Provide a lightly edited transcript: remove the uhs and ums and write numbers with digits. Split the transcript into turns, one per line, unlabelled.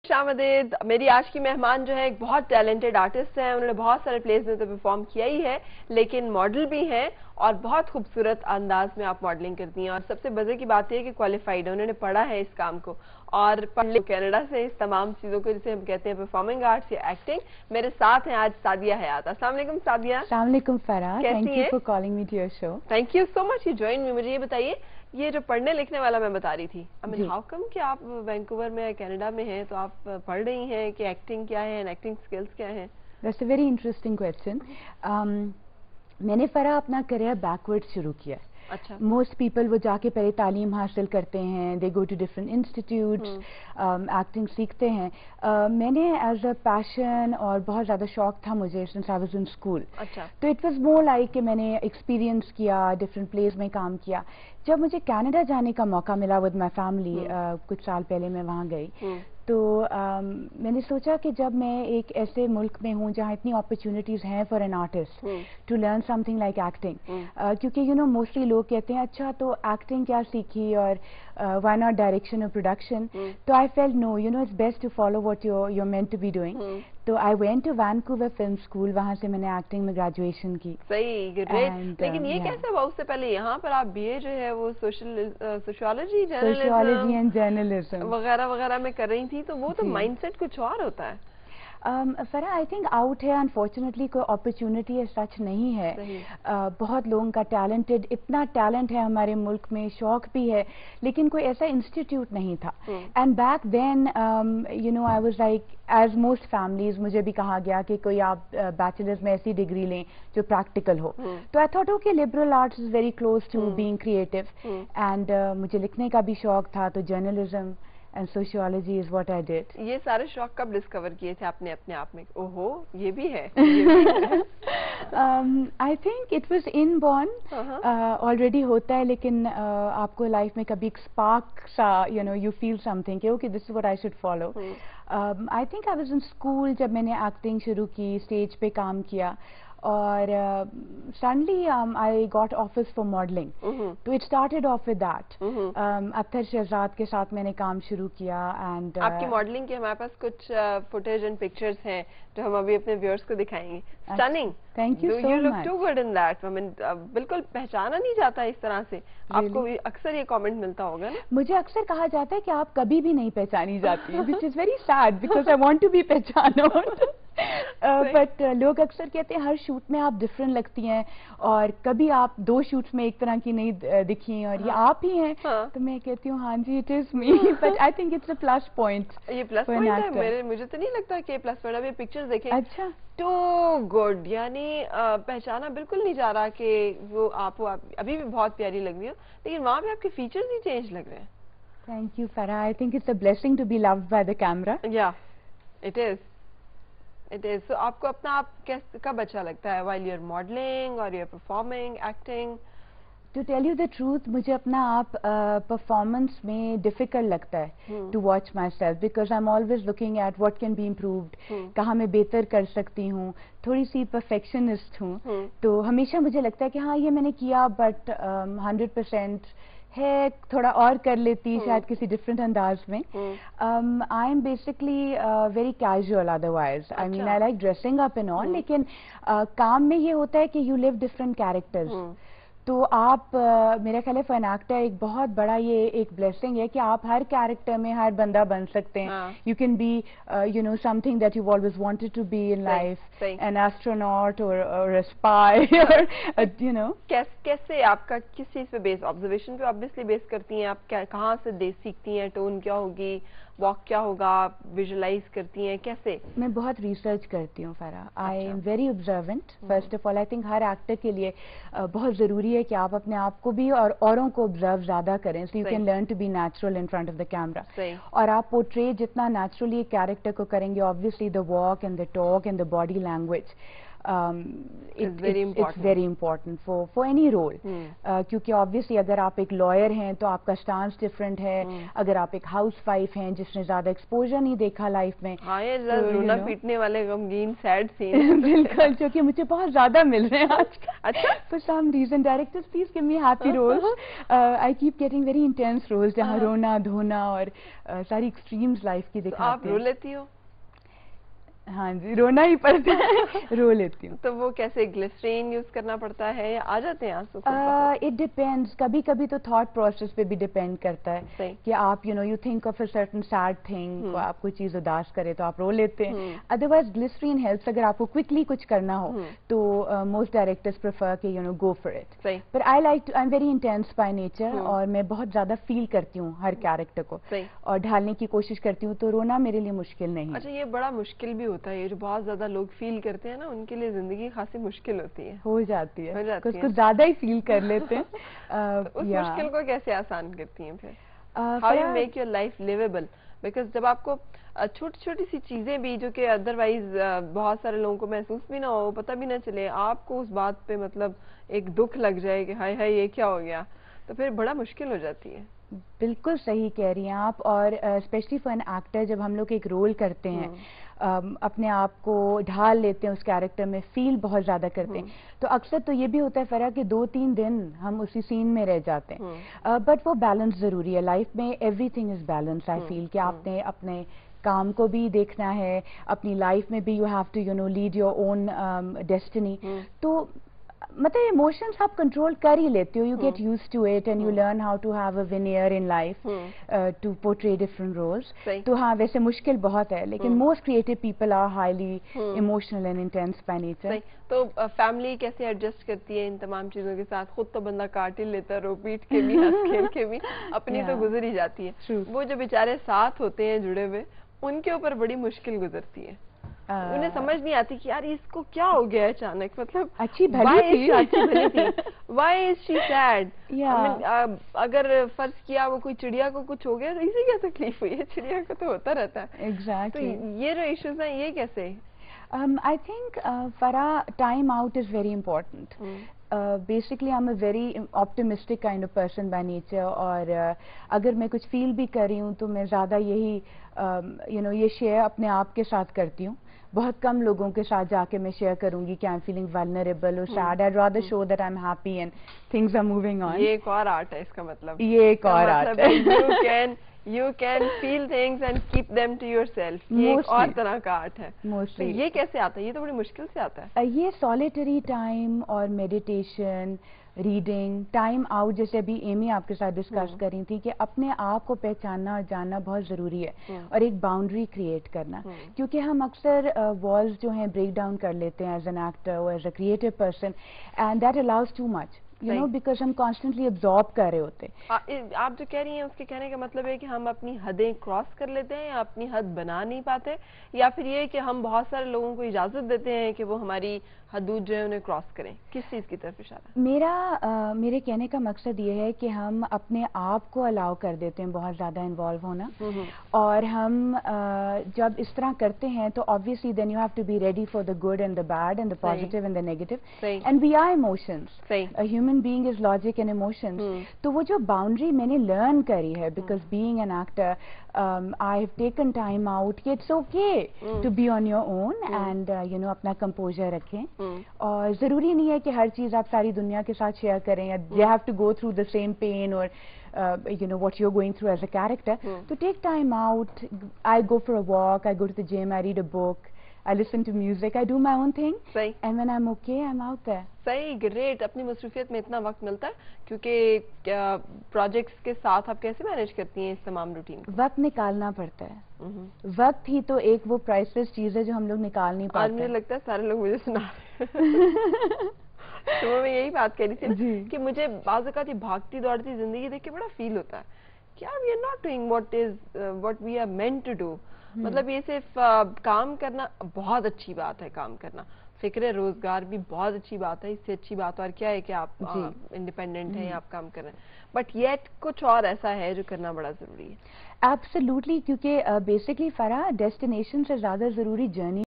شامدید. میری آج کی مہمان جو ہے ایک بہت ٹیلنٹڈ آرٹسٹ ہیں. انہوں نے بہت سارے پلیز میں تو پرفارم کیا ہی ہے, لیکن ماڈل بھی ہیں اور بہت خوبصورت انداز میں آپ ماڈلنگ کرتی ہیں. اور سب سے مزے کی بات یہ ہے کہ کوالیفائڈ ہے, انہوں نے پڑھا ہے اس کام کو اور کینیڈا سے اس تمام چیزوں کو جسے ہم کہتے ہیں پرفارمنگ آرٹس یا ایکٹنگ. میرے ساتھ ہیں آج سعدیہ حیات. السلام علیکم سعدیہ.
السلام علیکم فرح.
کیسی ہیں؟
For calling me to your show.
Thank you so much you join me. مجھے یہ بتائیے, یہ جو پڑھنے لکھنے والا میں بتا رہی تھی, ہاؤ کم کہ آپ وینکوور میں کینیڈا میں ہیں تو آپ پڑھ رہی ہیں کہ ایکٹنگ کیا ہے, ایکٹنگ سکلز کیا ہیں؟
That's a very interesting question. میں نے فرح اپنا کریئر بیکورڈ شروع کیا.
اچھا.
موسٹ پیپل وہ جا کے پہلے تعلیم حاصل کرتے ہیں, they go to different institutes, acting سیکھتے ہیں. میں نے ایز اے پیشن اور بہت زیادہ شوق تھا مجھے since I was in school.
اچھا.
تو اٹ واز مور لائک کہ میں نے ایکسپیرینس کیا, ڈفرینٹ پلیس میں کام کیا. جب مجھے کینیڈا جانے کا موقع ملا ود مائی فیملی, کچھ سال پہلے میں وہاں گئی, تو میں نے سوچا کہ جب میں ایک ایسے ملک میں ہوں جہاں اتنی اپرچونیٹیز ہیں for an artist to learn something like acting, کیونکہ یو نو موسٹلی لوگ کہتے ہیں اچھا تو ایکٹنگ کیا سیکھی اور وائی ناٹ ڈائریکشن اور پروڈکشن. تو I felt no, you know it's best to follow what you meant to be doing. تو I went to Vancouver film school, وہاں سے میں نے ایکٹنگ میں گریجویشن کی.
صحیح, گریٹ. لیکن یہ کیسے ہوا, اس سے پہلے یہاں پر آپ بی اے جو ہے وہ سوشیالوجی
اینڈ جرنلزم
وغیرہ وغیرہ میں کر رہی تھی, تو وہ تو مائنڈ سیٹ کچھ اور ہوتا ہے.
فرح آئی تھنک آؤٹ ہے انفارچونیٹلی کوئی اپرچونیٹی سچ نہیں ہے. بہت لوگوں کا ٹیلنٹڈ, اتنا ٹیلنٹ ہے ہمارے ملک میں, شوق بھی ہے, لیکن کوئی ایسا انسٹیٹیوٹ نہیں تھا. And back then you know I was like as most families مجھے بھی کہا گیا کہ کوئی آپ بیچلرز میں ایسی ڈگری لیں جو پریکٹیکل ہو. تو I thought okay liberal arts is very close to being creative, and مجھے لکھنے کا بھی شوق تھا, تو journalism and sociology is what I did.
یہ سارے شوق کب ڈسکور کیے تھے آپ نے اپنے آپ میں, اوہو یہ بھی ہے؟
I think it was inborn, already ہوتا ہے, لیکن آپ کو لائف میں کبھی ایک اسپارک سا, you know, you feel something کہ okay this is what I should follow. I think I was in school جب میں نے ایکٹنگ شروع کی, اسٹیج پہ کام کیا, اور suddenly I got offers for modeling. So it started off with that. اطہر شہزاد کے ساتھ میں نے کام شروع کیا. اینڈ
آپ کی ماڈلنگ کے ہمارے پاس کچھ فوٹیج اینڈ پکچرز ہیں جو ہم ابھی اپنے ویورز کو دکھائیں گے. Stunning.
Thank you so much.
You look too good in that. I mean, بالکل پہچانا نہیں جاتا اس طرح سے. آپ کو اکثر یہ کامنٹ ملتا ہوگا نا.
مجھے اکثر کہا جاتا ہے کہ آپ کبھی بھی نہیں پہچانی جاتی, which is very sad because I want to be پہچانا. بٹ لوگ اکثر کہتے ہیں ہر شوٹ میں آپ ڈفرنٹ لگتی ہیں, اور کبھی آپ 2 شوٹس میں ایک طرح کی نہیں دکھی, اور یہ آپ ہی ہیں. تو میں کہتی ہوں ہاں جی it is me, but I think it's a plus point.
یہ پلس پوائنٹ ہے, مجھے تو نہیں لگتا کہ پلس پوائنٹ. اب یہ پکچرز دیکھیں,
اچھا
ٹو گڈ, یعنی پہچانا بالکل نہیں جا رہا کہ وہ آپ ابھی بھی بہت پیاری لگ رہی ہو, لیکن وہاں پہ آپ کے فیچرز ہی چینج لگ رہے ہیں.
Thank you Farah. I think it's a blessing to be loved by the camera.
Yeah it is. So آپ کو اپنا آپ کب اچھا لگتا ہے, while you're modeling or you're performing, acting?
To tell you the truth, مجھے اپنا آپ پرفارمنس میں ڈیفیکلٹ لگتا ہے to watch myself because I'm always looking at what can be improved, کہاں میں بہتر کر سکتی ہوں. تھوڑی سی پرفیکشنسٹ ہوں, تو ہمیشہ مجھے لگتا ہے کہ ہاں یہ میں نے کیا, بٹ 100% ہے, تھوڑا اور کر لیتی شاید کسی ڈفرینٹ انداز میں. I am basically very casual otherwise. I mean I like dressing up and all, لیکن کام میں یہ ہوتا ہے کہ یو لیو ڈفرنٹ کیریکٹرز. تو آپ میرا خیال ہے فن ایکٹر ایک بہت بڑا یہ ایک بلیسنگ ہے کہ آپ ہر کیریکٹر میں ہر بندہ بن سکتے ہیں. You can be you know something that you always wanted to be in life, an astronaut اور اے اسپائی, یو نو.
کیسے آپ کا کس چیز پہ بیس, آبزرویشن پہ آبویسلی بیس کرتی ہیں آپ, کہاں سے سیکھتی ہیں, ٹون کیا ہوگی, واک کیا ہوگا, ویژولائز کرتی ہیں, کیسے؟
میں بہت ریسرچ کرتی ہوں Farah. I am very observant. First of all I think ہر ایکٹر کے لیے بہت ضروری ہے کہ آپ اپنے آپ کو بھی اور اوروں کو آبزرو زیادہ کریں, so you can learn to be natural in front of the camera. اور آپ پورٹری جتنا نیچرلی کیریکٹر کو کریں گے, obviously the walk and the talk and the body language. it's very important for any role. کیونکہ obviously اگر آپ ایک lawyer ہیں تو آپ کا stance different ہے. اگر آپ ایک house wife ہیں جس نے زیادہ exposure نہیں دیکھا لائف میں.
ہاں یہ رونا پیٹنے والے غمگین سیڈ سین.
بالکل, جو کہ مجھے بہت زیادہ مل رہے ہیں آج. اچھا, for some reason directors please give me happy roles. I keep getting very intense roles جہاں رونا دھونا اور ساری ایکسٹریمز لائف کی دکھاتے ہیں.
آپ رو لیتی ہو؟
ہاں جی, رونا ہی پڑتا ہے, رو لیتی ہوں.
تو وہ کیسے گلیسرین یوز کرنا پڑتا ہے یا آ جاتے ہیں آنسو؟
اٹ ڈیپینڈز, کبھی کبھی تو تھاٹ پروسیس پہ بھی ڈیپینڈ کرتا ہے کہ آپ you think of a certain sad thing, آپ کوئی چیز اداس کرے تو آپ رو لیتے ہیں. ادروائز گلیسرین ہیلپس اگر آپ کو کوئکلی کچھ کرنا ہو تو موسٹ ڈائریکٹرز پریفر کہ go for it. But I am very intense by nature, اور میں بہت زیادہ فیل کرتی ہوں ہر کیریکٹر کو اور ڈھالنے کی کوشش کرتی ہوں, تو رونا میرے لیے مشکل نہیں.
اچھا, یہ بڑا مشکل بھی ہوتا ہے, یہ جو بہت زیادہ لوگ فیل کرتے ہیں نا, ان کے لیے زندگی خاصی مشکل ہوتی ہے.
ہو جاتی ہے, اس کو زیادہ ہی فیل کر لیتے ہیں.
اس مشکل کو کیسے آسان کرتی ہیں پھر؟ How you make your life livable? Because جب آپ کو چھوٹی چھوٹی سی چیزیں بھی جو کہ ادروائز بہت سارے لوگوں کو محسوس بھی نہ ہو, پتہ بھی نہ چلے, آپ کو اس بات پہ مطلب ایک دکھ لگ جائے کہ ہائے ہائے یہ کیا ہو گیا, تو پھر بڑا مشکل ہو جاتی ہے.
بالکل صحیح کہہ رہی ہیں آپ. اور اسپیشلی فار این ایکٹر, جب ہم لوگ ایک رول کرتے ہیں, اپنے آپ کو ڈھال لیتے ہیں اس کیریکٹر میں, فیل بہت زیادہ کرتے ہیں, تو اکثر تو یہ بھی ہوتا ہے فرا کہ 2-3 دن ہم اسی سین میں رہ جاتے ہیں. بٹ وہ بیلنس ضروری ہے لائف میں. Everything is balance. I feel کہ آپ نے اپنے کام کو بھی دیکھنا ہے, اپنی لائف میں بھی you have to lead your own destiny. تو مطلب ایموشنس آپ کنٹرول کر ہی لیتے ہو, you get used to it and you learn how to have a veneer in life to portray different roles. تو ہاں ویسے مشکل بہت ہے, لیکن most creative people are highly emotional and intense by nature.
تو فیملی کیسے ایڈجسٹ کرتی ہے ان تمام چیزوں کے ساتھ؟ خود تو بندہ کاٹ ہی لیتا ہے, رو پیٹ کے بھی, ہنس کھیل کے بھی, اپنی تو گزر ہی جاتی ہے. وہ جو بیچارے ساتھ ہوتے ہیں جڑے ہوئے, ان کے اوپر بڑی مشکل گزرتی ہے. انہیں سمجھ نہیں آتی کہ یار اس کو کیا ہو گیا اچانک, مطلب
اچھی بھلی
تھی, وائی از شی سیڈ. اگر فرض کیا وہ کوئی چڑیا کو کچھ ہو گیا تو اسے کیا تکلیف ہوئی ہے, چڑیا کو تو ہوتا رہتا ہے. تو یہ جو ایشوز ہیں یہ کیسے؟
I think Farah, time out is very important. Basically I'm a very optimistic kind of person by nature, اور اگر میں کچھ فیل بھی کر رہی ہوں تو میں زیادہ یہی یہ شیئر اپنے آپ کے ساتھ کرتی ہوں. بہت کم لوگوں کے ساتھ جا کے میں شیئر کروں گی کہ I'm feeling vulnerable or sad. I'd rather show that I'm happy and things are moving on.
یہ ایک اور آرٹ ہے اس کا مطلب.
یہ ایک اور آرٹ ہے.
You can feel things and keep them to yourself. یہ ایک اور طرح کا آرٹ ہے. یہ کیسے آتا ہے؟ یہ تو بڑی مشکل سے آتا ہے.
یہ سولیٹری ٹائم اور میڈیٹیشن, ریڈنگ, ٹائم آؤٹ, جیسے ابھی ایمی آپ کے ساتھ ڈسکس کر رہی تھی کہ اپنے آپ کو پہچاننا اور جاننا بہت ضروری ہے, اور ایک باؤنڈری کریٹ کرنا. کیونکہ ہم اکثر والز جو ہیں بریک ڈاؤن کر لیتے ہیں ایز این ایکٹر اور as a creative person, and that allows too much, because ہم کانسٹنٹلی ابزارب کر رہے ہوتے.
آپ جو کہہ رہی ہیں اس کے کہنے کا مطلب ہے کہ ہم اپنی حدیں کراس کر لیتے ہیں, یا اپنی حد بنا نہیں پاتے, یا پھر یہ کہ ہم بہت سارے لوگوں کو اجازت دیتے ہیں کہ وہ ہماری حدود جو ہے انہیں کراس کریں. کس چیز کی طرف اشارہ؟
میرے کہنے کا مقصد یہ ہے کہ ہم اپنے آپ کو الاؤ کر دیتے ہیں بہت زیادہ انوالو ہونا, اور ہم جب اس طرح کرتے ہیں تو obviously then you have to be ready for the good and the bad and the positive and the negative, and we are emotions. A human being is logic and emotions. تو وہ جو باؤنڈری میں نے learn کری ہے, because being an actor I have taken time out, it's okay to be on your own and اپنا composure رکھیں. اور ضروری نہیں ہے کہ ہر چیز آپ ساری دنیا کے ساتھ شیئر کریں, یا they have to go through the same pain or what you're going through as a character. To take time out, I go for a walk, I go to the gym, I read a book, I listen to music, I do my own thing.
صحیح.
And when I'm okay, I'm out there.
صحیح, great. اپنی مصروفیت میں اتنا وقت ملتا ہے, کیونکہ پروجیکٹس کے ساتھ آپ کیسے مینیج کرتی ہیں اس تمام روٹین کو؟
وقت نکالنا پڑتا ہے. وقت ہی تو ایک وہ پرائسلیس چیز ہے جو ہم لوگ نکال نہیں پاتے.
آج مجھے لگتا ہے سارے لوگ مجھے سنا رہے ہیں. تو میں یہی بات کہہ رہی تھی کہ مجھے بعض اوقات یہ بھاگتی دوڑتی زندگی دیکھ کے بڑا فیل ہوتا ہے کہ یار we are not doing what we are meant to do. مطلب یہ صرف کام کرنا بہت اچھی بات ہے, کام کرنا, فکر روزگار بھی بہت اچھی بات ہے, اس سے اچھی بات اور کیا ہے کہ آپ انڈیپینڈنٹ ہیں, آپ کام کر رہے ہیں, بٹ یٹ کچھ اور ایسا ہے جو کرنا بڑا ضروری ہے.
ایبسلیوٹلی, کیونکہ بیسکلی فرا ڈیسٹینیشن سے زیادہ ضروری جرنی